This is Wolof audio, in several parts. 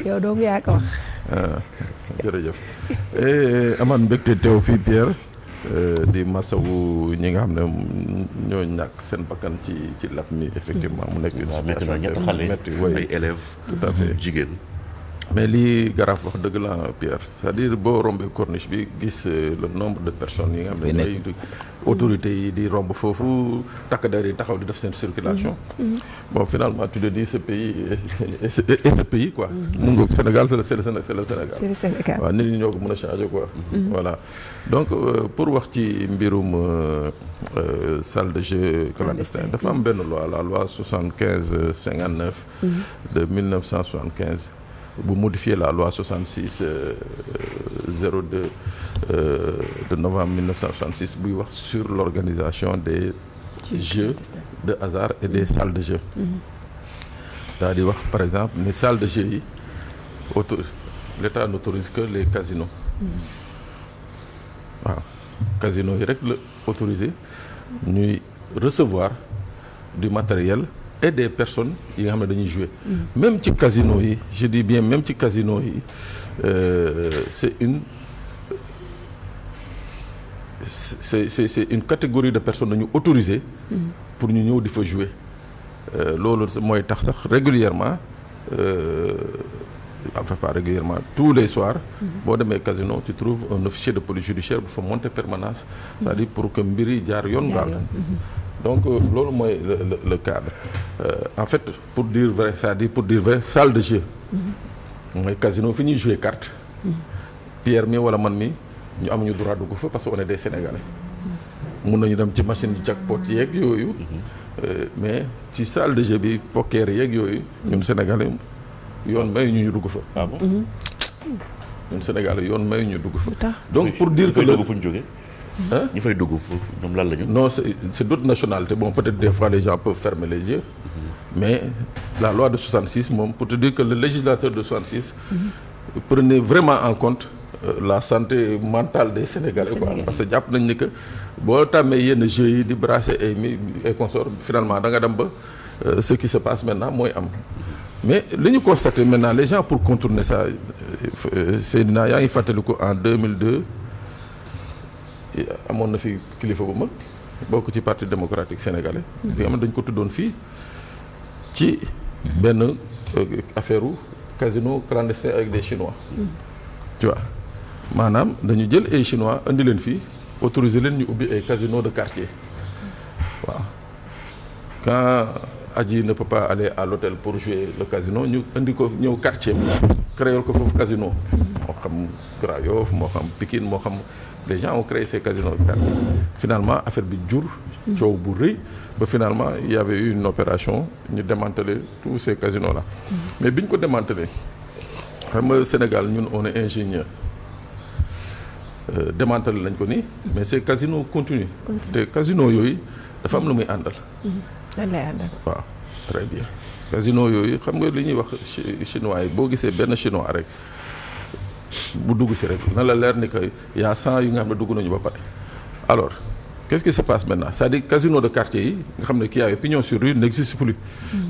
yow doomu yaa ko wax. jërëjëf amaan mbégte teew fii Pierre di masawu ñi nga xam ne ñoo ñàkk seen bakkan ci lap mi effectivement mu nekk une situation ñetti xale ay élèves tout à fait jigéen. mais lii Garaaf wax dëgg la Pierre c'est-à-dire boo rombee corniche bi gis le nombre de personnes yi nga xam ne ñooy autorités yi di romb foofu takk der yi taxaw di def seen circulation bon finalement tu te dis ce pays et ce pays quoi mu ngoog Sénégal c'est le Sénégal waaw nit ñi ñoo ko mën a changer quoi voilà donc pour wax ci mbirum salle de jeu clandestin dafa am benn loi la loi 75-59 de 1975 bu modifier la loi 66 02 de novembre 1966 buy wax sur l'organisation des jeux de hasard et des salles de jeu daal di wax par exemple ni salles de jeu yi l'État n'autorise que les casinos waaw casinos yi rek la autorisé ñuy recevoir du matériel et des personnes yi nga xam ne dañuy jouer même ci casino yi je dis bien même ci casino yi c'est une catégorie de personnes dañu autorisé pour ñu ñëw di fa jouer loolu mooy tax sax régulièrement enfin pas régulièrement tous les soirs boo demee casino tu trouves un officier de police judiciaire bu fa monter permanence c'est-à-dire pour que mbir yi jaar yoon daal donc loolu mooy le cadre en fait pour dire vrai c'est-à-dire pour dire vrai salle de jeu mooy casino fi ñuy jouer carte Pierre mi wala man mi ñu am ñu droit dugg fa parce que on est des Sénégalais mun nañu dem ci machine jackpot yeeg yooyu mais ci salle de jeu bi poker yeeg yooyu ñun Sénégalais yoon may ñu dugg fa. ah bon ñun Sénégalais yoon may ñu dugg fa. donc pour dire que dugg fu ñu jógee. ñi fay dugg foofu ñoom lan la ñu. non c'est d'autres nationalités bon peut-être des fois les gens peuvent fermer les yeux mais la loi de 66 moom pour te dire que le législateur de 66 prenait vraiment en compte la santé mentale des Sénégalais quoi parce que jàpp nañ ni que boo tàmmee yenn jeux yi di brasser et consorts finalement da nga dem ba ce qui se passe maintenant mooy am mais li ñu constaté maintenant les gens pour contourner ça Seydina yaa ngi fàttaliku en 2002 amoon na fi kilifa bu mag bokk ci parti démocratique sénégalais bi nga xam ne dañ ko tuddoon fii ci benn affaire u casino clandestin avec des chinois tu vois maanaam dañu jël ay chinois indi leen fii autoriser leen ñu ubbi ay casino de quartier waaw quand Adji ne peut pas aller à l'hôtel pour jouer le casino ñu indi ko ñëw quartier créer ko foofu casino moo xam Grand Yoff moo xam Pikine moo xam les gens ont créé ces casinos de quartier finalement affaire bi jur coow bu rëy ba finalement il y avait eu une opération ñu démanteler tous ces casinos là mais bi ñu ko démanteler xam nga Sénégal ñun on est ingénieur démanteler lañ ko nii mais ces casinos continuent te casinos yooyu dafa am lu muy àndal waaw très bien casino yooyu xam nga li ñuy wax chinois yi boo gisee benn chinois rek bu dugg si rek na la leer ni que y a 100 yu nga xam ne dugg nañu ba pare alors qu'est-ce qui se passe maintenant c'est-à-dire casino de quartier yi nga xam ne qui a pignon sur rue n'existe plus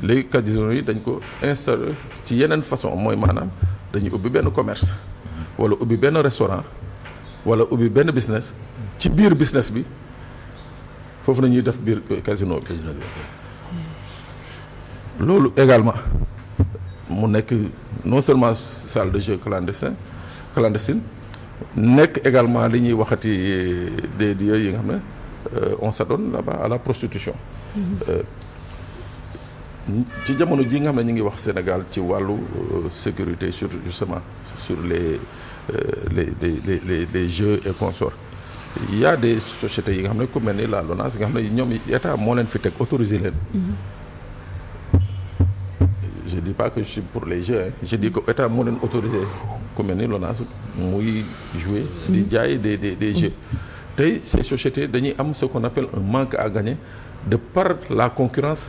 léegi casino yi dañ ko installer ci yeneen façon mooy maanaam dañuy ubbi benn commerce wala ubbi benn restaurant wala ubbi benn business ci biir business bi foofu nañuy def biir casino bi loolu également mu nekk non seulement salle de jeu clandestine nekk également li ñuy waxati des lieux yi nga xam ne on s'adonne là-bas à la prostitution ci jamono ji nga xam ne ñu ngi wax Sénégal ci wàllu sécurité sur justement sur les jeux et consorts il y a des sociétés yi nga xam ne ku mel ni la LONASE nga xam ne ñoom état moo leen fi teg autorisé leen je dis pas que je suis pour les jeux hein. Je dis que état moo leen autorisé ku mel ni LONASE muy jouer di jaay des jeux tey ces sociétés dañuy am ce qu'on appelle un manque à gagner de par la concurrence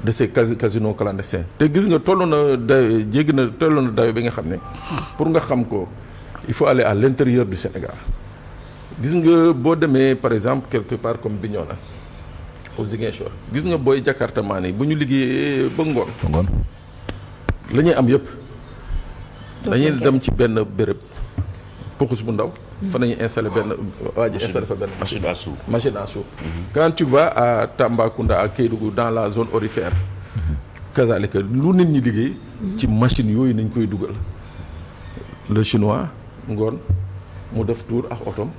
de ces casinos clandestins te gis nga toll na dayo jéggi na toll na dayo bi nga xam ne pour nga xam ko il faut aller à l'intérieur du Sénégal gis nga boo demee par exemple quelque part comme Bignona au Ziguinchor gis nga booy Jakarta maan yi bu ñu liggéeyee ba ngoon la ñuy am yëpp dañuy dem ci benn béréb pokus bu ndaw. fa nañuy installé benn waa ji installé fa benn machine à sous. machine à sous. Quand tu vas à Tambacounda à Kédougou dans la zone aurifère. kazalika lu nit ñi liggéey. ci machine yooyu nañ koy dugal. le chinois ngoon mu def tour ak otom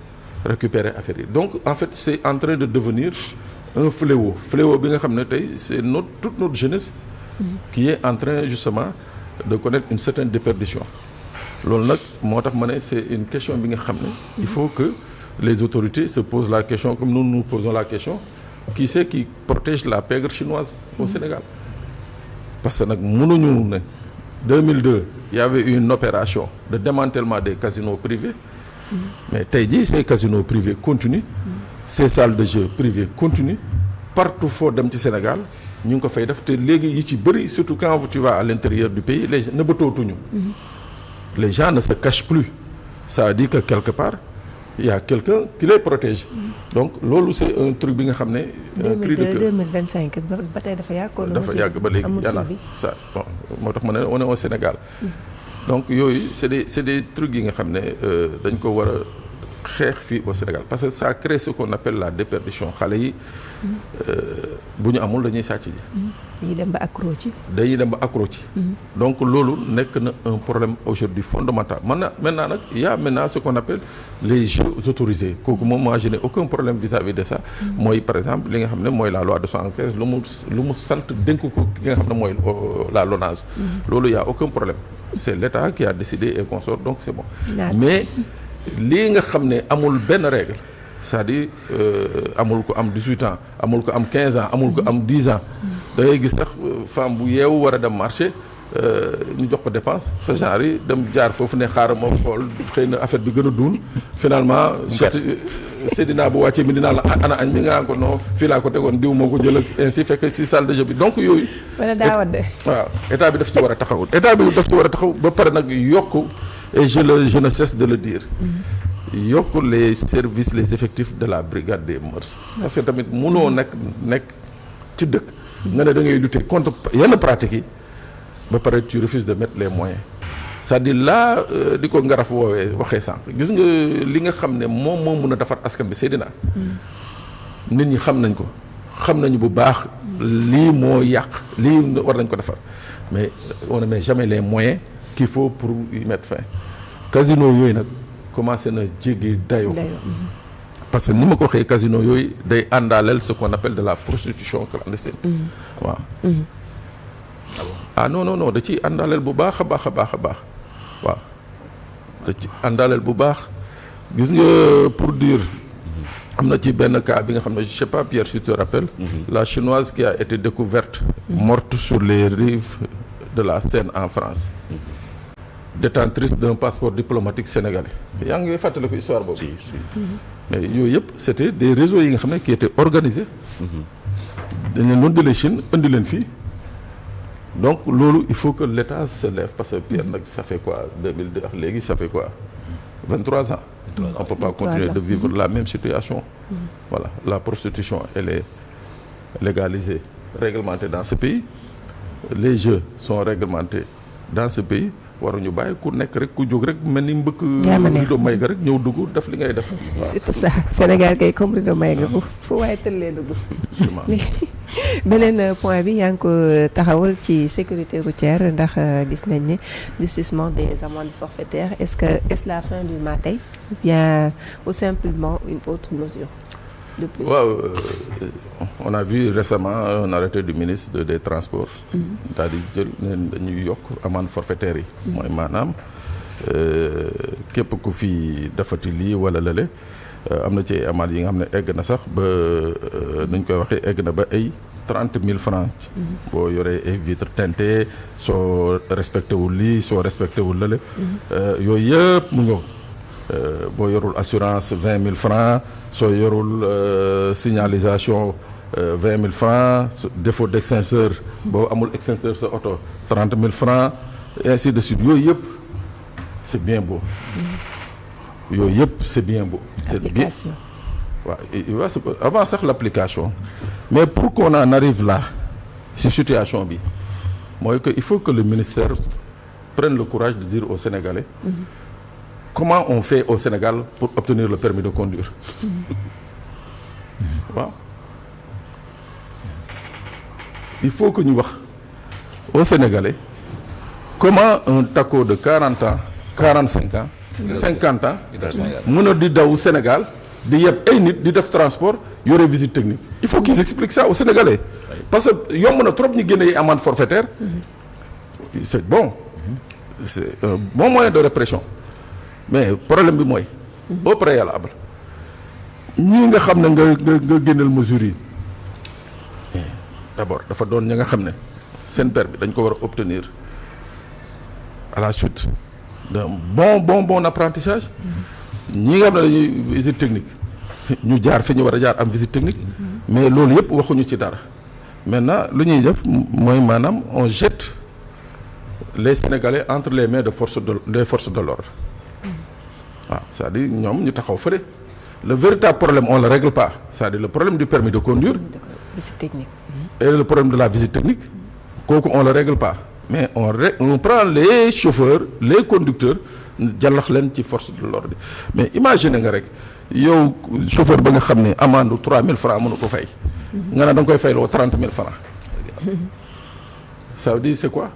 récupérer affaire yi donc en fait c'est en train de devenir un fléau bi nga xam ne tey c'est toute notre jeunesse. qui est en train justement de connaître une certaine déperdition. loolu nag moo tax ma ne c'est une question bi nga xam ne il faut que les autorités se posent la question comme nous posons la question qui c'est qui protège la pègre chinoise au Sénégal parce que nag mënuñu ne 2002 il y avait une opération de démantèlement des casinos privés mais tey jii ces casinos privés continuent ces salles de jeu privées continuent partout foo dem ci Sénégal ñu ngi ko fay def te léegi yi ci bëri surtout quand tu vas à l'intérieur du pays les nëbbatootuñu les gens ne se cachent plus ça veut dire que quelque part il y a quelqu'un qui les protège donc loolu c'est un truc bi nga xam ne un cri de cœur 2025 ba tey dafa yàgg ba léegi yàlla ça bon moo tax ma ne on est au Sénégal donc yooyu c'est des trucs yi nga xam ne dañ ko war a xeex fii au Sénégal parce que ça crée ce qu'on appelle la déperdition xale yi bu ñu amul dañuy sàcc ji dañuy dem ba accro ci donc loolu nekk na un problème aujourd'hui fondamental maintenant nag il y a maintenant ce qu'on appelle les jeux autorisés kooku moom moi je n'ai aucun problème vis-à-vis de ça mooy par exemple li nga xam ne mooy la loi de 75 lu mu sant dénk ko ki nga xam ne mooy la LONASE loolu il y a aucun problème c'est l'État qui a décidé et consort donc c'est bon mais lii nga xam ne amul benn règle c'est-à-dire amul ko am 18 ans amul ko am 15 ans amul ko am 10 ans da ngay gis sax femme bu yeewu war a dem marché ñu jox ko dépense ce genre yi dem jaar foofu ne xaaral moom xool xëy na affaire bi gën a duun finalement Seydina bu wàccee mi dinaa la ana añ mi nga ko non fii laa ko tegoon diw moo ko jël ak ainsi fekk si salle de jeu bi donc yooyu wala daa wadde waaw état bi daf ci war a taxaw ba pare nag yokk et je ne cesse de le dire yokk les services les effectifs de la brigade des mœurs parce que tamit mënoo nekk ci dëkk nga ne da ngay lutter contre yenn pratiques yi ba pare tu refuses de mettre les moyens c'est-à-dire là di ko ngaraf waxee sànq gis nga li nga xam ne moom moo mën a defar askan bi Seydina nit ñi xam nañ ko xam nañu bu baax lii moo yàq lii war nañ ko defar mais on ne met jamais les moyens qu'il faut pour y mettre fin casino yooyu nag commencé na jéggi dayoo parce que ni ma ko waxee casino yooyu day àndaaleel ce qu'on appelle de la prostitution clandestine waaw ah non da ciy àndaaleel bu baax a baax waaw da ci àndaaleel bu baax gis nga pour dire am na ci benn cas bi nga xam ne je sais pas Pierre si tu te rappelles la chinoise qui a été découverte morte sur les rives de la Seine en France détentrice d'un passeport diplomatique sénégalais yaa ngi fàttali ko histoire boobu si mais yooyu yëpp c'était des réseaux yi nga xam ne qui étaient organisés dañ leen doon jëlee Chine indi leen fii donc loolu il faut que l'État se lève parce que Pierre nag ça fait quoi 2002 ak léegi ça fait quoi 23 ans on peut pas continuer de vivre la même situation voilà la prostitution elle est légalisée réglementée dans ce pays les jeux sont réglementés dans ce pays waruñu bàyyi ku nekk rek ku jóg rek mel ni mbëkk rido may ga rek ñëw dugg def li ngay def waaw surtout ça Sénégal kay comme rido may ga fu waaye tëllee dugg beneen point bi yaa ngi ko taxawal ci sécurité routière ndax gis nañ ne durcissement des amendes forfaitaires est-ce la fin du matin ou bien ou simplement une autre mesure de plus. waaw on a vu récemment un arrêté du ministre des transports daal di jël ne dañuy yokk amende forfaitaire yi mooy maanaam képp ku fi defati lii wala lële am na ci amende yi nga xam ne egg na sax ba nuñ koy waxee egg na ba ay 30 000 francs boo yoree ay vitres teintées soo respecté wul lii soo respecté wul lële yooyu yëpp mu ñëw boo yorul assurance 20 000 francs soo yorul signalisation 20 000 francs défaut d'extincteur boo amul extincteur sa oto 30 000 francs et ainsi de suite yooyu yëpp c'est bien beau yooyu yëpp c'est bien beau c'est bien waaw avant sax l'application mais pour qu'on en arrive là ci situation bi mooy que il faut que le ministère prenne le courage de dire aux Sénégalais comment on fait au Sénégal pour obtenir le permis de conduire. Waaw. Il faut que ñu wax aux Sénégalais comment un taco de 40 ans 45 ans 50 ans mën a di daw Sénégal di yeb ay nit di def transport yore visite technique. Il faut qu'ils expliquent ça aux Sénégalais parce que yomb na trop ñu génne ay amende forfaitaire. C'est bon. C'est un bon moyen de répression mais problème bi mooy au préalable ñii nga xam ne nga génneel mesures yi d'abord dafa doon ñi nga xam ne seen permis dañ ko war a obtenir à la suite d'un bon apprentissage ñi nga xam ne dañuy visite technique ñu jaar fi ñu war a jaar am visite technique mais loolu yëpp waxuñu ci dara maintenant lu ñuy def mooy maanaam on jette les Sénégalais entre les mains des forces de l'ordre waaw c'est-à-dire ñoom ñu taxaw fële le véritable problème on le règle pas c'est-à-dire le problème du permis de conduire visite technique. et le problème de la visite technique kooku on le règle pas mais on prend les chauffeurs les conducteurs jàllax leen ci force de l'ordre mais imagine nga rek yow chauffeur ba nga xam ne amende 3000 francs mënu ko fay nga ne da nga koy fayloo 30 000 francs ça veut dire c'est quoi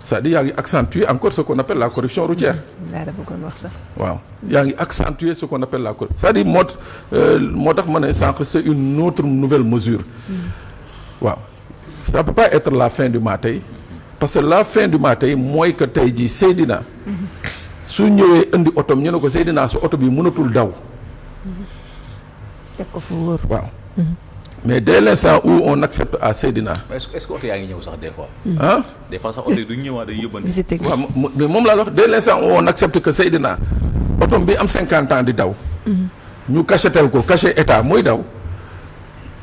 ça veut dire yaa ngi accentuer encore ce qu'on appelle la corruption routière. daal dafa bëggoon wax sax. waaw yaa ngi accentuer ce qu'on appelle la corruption c'est-à-dire moo tax ma ne sànq c'est une autre nouvelle mesure. waaw ça peut pas être la fin du matin parce que la fin du matin mooy que tey jii Seydina su ñëwee indi otom ñu ne ko Seydina su oto bi mënatul daw. teg ko fu wóor. waaw mais dès l'instant où on accepte à Seydina. est-ce que oto yaa ngi ñëw sax des fois. ah des fois sax oto yi duñ ñëwaat dañuy yóbbante. visite technique. waaw mais moom laa wax dès l'instant où on accepte que Seydina otom bi am 50 ans di daw. ñu cachetel ko cachet état muy daw.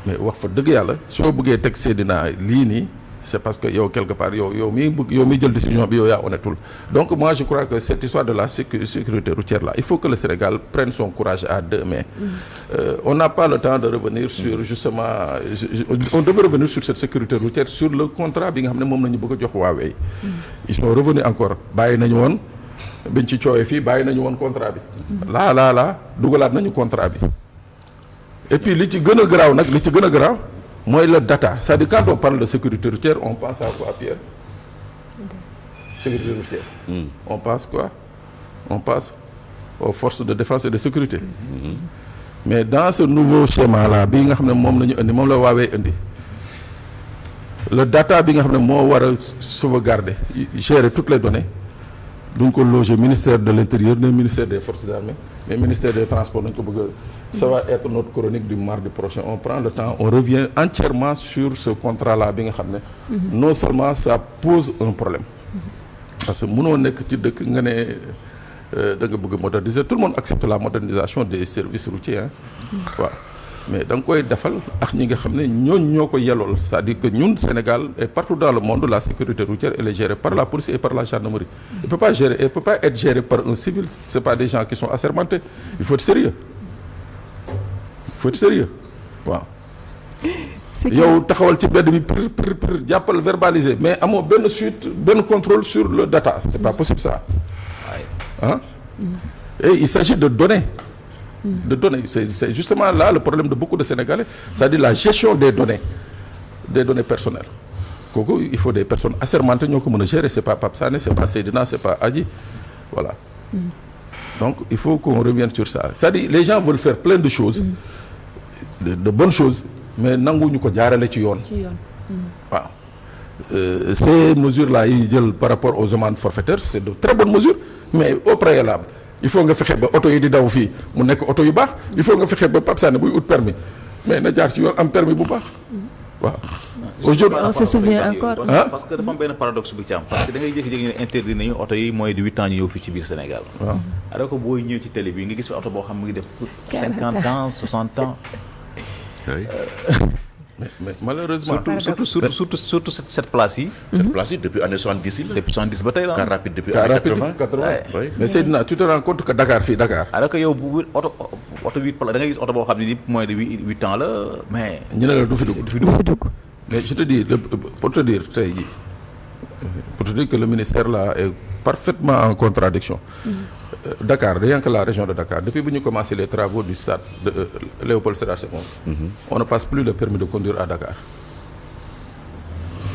mais wax fa dëgg yàlla soo bëggee teg Seydina lii nii c'est parce que yow quelque part yow miy jël décision bi yow yaa honnêtul donc moi je crois que cette histoire de la sécurité routière là il faut que le Sénégal prenne son courage à deux mains. On n'a pas le temps de revenir sur justement on devait revenir sur cette sécurité routière sur le contrat bi nga xam ne moom la ñu bëgg a jox Huawei. Ils sont revenus encore bàyyi nañu woon biñ ci coowee fii bàyyi nañu woon contrat bi. laa dugalaat nañu contrat bi. Et puis li ci gën a garaaw nag li ci gën a garaaw mooy le data c'est-à-dire quand on parle de sécurité routière on pense à quoi, Pierre? Sécurité routière. On pense quoi? On pense aux forces de défense et de sécurité. Mais dans ce nouveau schéma là bi nga xam ne moom la ñu indi moom la Huawei indi le data bi nga xam ne moo war a sauvegarder gérer toutes les données duñ ko loger ministère de l'intérieur ne ministère des forces armées mais ministère des transports nañ ko bëgg ça va être notre chronique du mardi prochain on prend le temps on revient entièrement sur ce contrat là bi nga xam ne non seulement ça pose un problème parce que mënoo nekk ci dëkk nga ne da nga bëgg moderniser tout le monde accepte la modernisation des services routiers waaw mais da nga koy defal ak ñi nga xam ne ñoo ko yelool c'est-à-dire que ñun Sénégal et partout dans le monde la sécurité routière elle est gérée par la police et par la gendarmerie. Elle peut pas être gérée par un civil c'est pas des gens qui sont assermentés il faut être sérieux waaw. yow taxawal ci mbedd bi pour jàppal verbaliser mais amoo benn suite benn contrôle sur le data c'est pas possible ça ah. Et il s'agit de données. C'est justement là le problème de beaucoup de Sénégalais c'est-à-dire la gestion des données personnelles kooku il faut des personnes assermentées ñoo ko mën a gérer c'est pas Pape Sané c'est pas Seydina c'est pas Adji voilà donc il faut qu'on revienne sur ça c'est-à-dire les gens veulent faire plein de choses de bonnes choses mais nanguñu ko jaarale ci yoon waaw ces mesures là yi jël par rapport aux amendes forfaitaires c'est de très bonnes mesures mais au préalable il faut nga fexe ba oto yi di daw fii mu nekk oto yu baax il faut nga fexe ba Pape Sané buy ut permis mais na jaar ci yoon am permis bu baax waaw. aujourd'hui on se souvient encore. parce que dafa am benn paradoxe bu ci am parce que da ngay jékki-jékki ñu interdit nañu oto yi moins de 8 ans ñu ñëw fii ci biir Sénégal. waaw alors que booy ñëw ci télé bi nga gis fi oto boo xam mu ngi def 50 ans 60 ans. mais malheureusement surtout cette place yi. Cette place yi depuis année 70 yi la. depuis 70 ba tey la. Car rapide depuis année 80. Oui. Mais Seydina tu te rends compte que Dakar fii Dakar. alors que yow bu oto 8 da ngay gis oto boo xam ne nii moins de 8 ans la mais. ñu ne la du fi dugg. Mais je te dis pour te dire tey jii pour te dire que le ministère là est parfaitement en contradiction. Dakar, rien que la région de Dakar, depuis que nous avons commencé les travaux du stade de Léopold Sédar Senghor, on ne passe plus le permis de conduire à Dakar.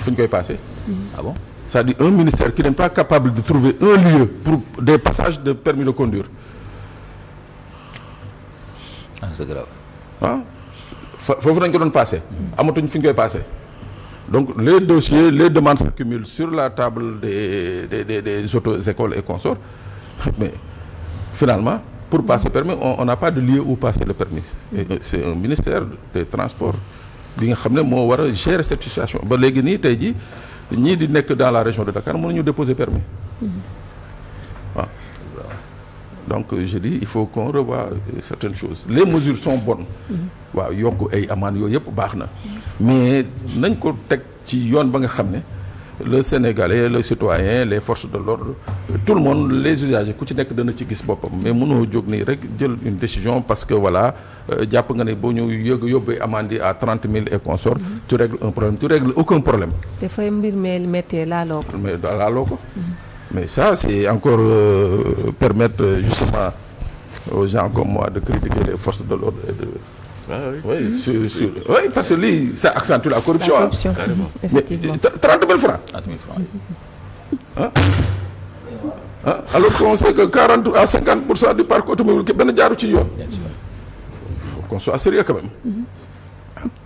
Faut qu'on y passe. Ah bon? C'est-à-dire un ministère qui n'est pas capable de trouver un lieu pour des passages de permis de conduire. Ah, c'est grave. Ah, faut que nous passer. Amatuñ fi ñu koy passer. Donc les dossiers, les demandes s'accumulent sur la table des auto-écoles et consorts. Mais finalement, pour passer permis, on n'a pas de lieu où passer le permis. Et c'est un ministère des Transports qui va gérer cette situation. Ba légui ni tay ji ñi di nek dans la région de Dakar mënuñu déposer permis. Donc je dis il faut qu'on revoie certaines choses. Les mesures sont bonnes. Waaw yokk ay amende yooyu yëpp baax na. Mais nañ ko teg ci yoon ba nga xam ne le Sénégalais, le citoyen, les forces de l'ordre, tout le monde, les usagers, ku ci nekk dana ci gis boppam. Mais mënoo jóg nii rek jël une décision parce que voilà jàpp nga ne boo ñu yóbbee amende à 30 000 et consorts, tu règles un problème, tu règles aucun problème. dafay mbir mi méttee laaloo ko. Mais laaloo ko. Mais ça, c'est encore permettre justement aux gens comme moi de critiquer les forces de l'ordre et de... Ah, oui. Oui, parce que ça accentue la corruption. La corruption, effectivement. Mais 30 000 francs. 30 000 francs. Hein? Hein? Alors qu'on sait que 40 à 50% du parc automobile qui est bien jarou ci yoon. Il faut qu'on soit sérieux quand même.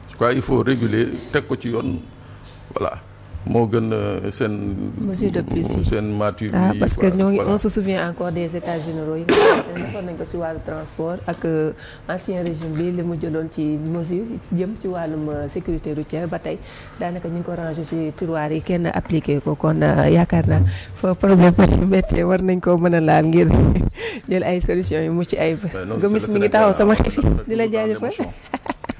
Je crois qu'il faut réguler, teg ko ci yoon. Voilà. Moo gën seen mesure de plus yi seen mature ah yi parce que voilà. on se souvient encore des états généraux yi nga xamante ne defoon nañ ko ci wàllu transport ak ancien régime bi li mu jëloon ci mesure jëm ci wàllum sécurité routière ba tey daanaka ñu ngi ko rangé ci tiroir yi kenn appliqué ko kon yaakaar naa foofu problème aussi métier war nañ koo mën a laal ngir jël ay solutions yu mucc ayib. Gomis mi ngi taxaw sama xef yi di la jaajëfal.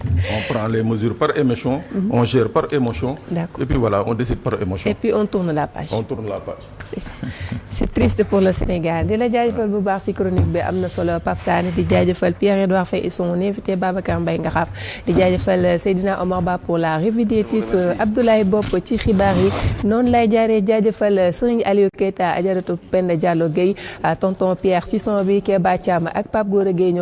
On prend les mesures par émotion, on gère par émotion, et puis voilà, on décide par émotion. Et puis on tourne la page. On tourne la page. C'est ça. C'est triste pour le Sénégal. di la jaajëfal bu baax ci chronique bi am na solo Pape Sané di jaajëfal Pierre-Edouard Faye et son invité Babacar Mbaye nga xaaf di jaajëfal Seydina Omar Ba pour la revue des titres Abdoulaye Bopp ci xibaar yi noonu lay jaaree jaajëfal Serigne Aliou Keita Adjaratou Penda Diallo Gueye tonton Pierre ci son bi Keba Thiam ak Pape Gora Gueye